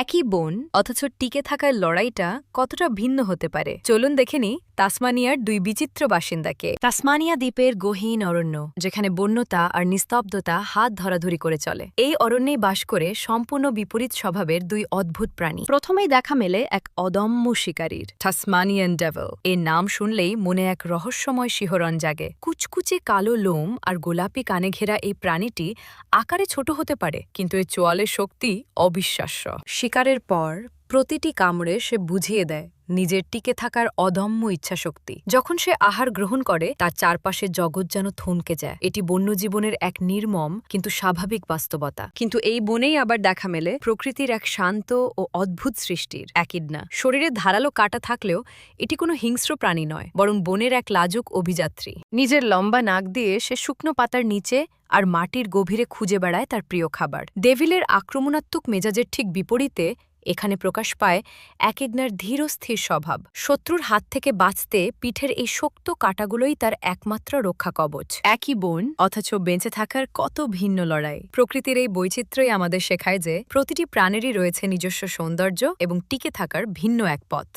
একই বন অথচ টিকে থাকার লড়াইটা কতটা ভিন্ন হতে পারে চলুন দেখে নিই তাসমানিয়ার দুই বিচিত্র বাসিন্দাকে। তাসমানিয়া দ্বীপের গহীন অরণ্য, যেখানে বন্যতা আর নিস্তব্ধতা হাত ধরাধরি করে চলে। এই অরণ্যেই বাস করে সম্পূর্ণ বিপরীত স্বভাবের দুই অদ্ভুত প্রাণী। প্রথমেই দেখা মেলে এক অদম্য শিকারীর, টাসমানিয়ান ডেভিল। এর নাম শুনলেই মনে এক রহস্যময় শিহরণ জাগে। কুচকুচে কালো লোম আর গোলাপি কানে ঘেরা এই প্রাণীটি আকারে ছোট হতে পারে, কিন্তু এর চোয়ালের শক্তি অবিশ্বাস্য। শিকারের পর প্রতিটি কামড়ে সে বুঝিয়ে দেয় নিজের টিকে থাকার অদম্য ইচ্ছাশক্তি। যখন সে আহার গ্রহণ করে, তার চারপাশে জগৎ যেন থমকে যায়। এটি বন্যজীবনের এক নির্মম কিন্তু স্বাভাবিক বাস্তবতা। কিন্তু এই বনেই আবার দেখা মেলে প্রকৃতির এক শান্ত ও অদ্ভুত সৃষ্টির একইডনা। শরীরে ধারালো কাটা থাকলেও এটি কোনো হিংস্র প্রাণী নয়, বরং বনের এক লাজুক অভিযাত্রী। নিজের লম্বা নাক দিয়ে সে শুকনো পাতার নিচে আর মাটির গভীরে খুঁজে বেড়ায় তার প্রিয় খাবার। ডেভিলের আক্রমণাত্মক মেজাজের ঠিক বিপরীতে এখানে প্রকাশ পায় একইডনার ধীরস্থির স্বভাব। শত্রুর হাত থেকে বাঁচতে পিঠের এই শক্ত কাঁটাগুলোই তার একমাত্র রক্ষা কবচ। একই বন অথচ বেঁচে থাকার কত ভিন্ন লড়াই। প্রকৃতির এই বৈচিত্র্যই আমাদের শেখায় যে প্রতিটি প্রাণেরই রয়েছে নিজস্ব সৌন্দর্য এবং টিকে থাকার ভিন্ন এক পথ।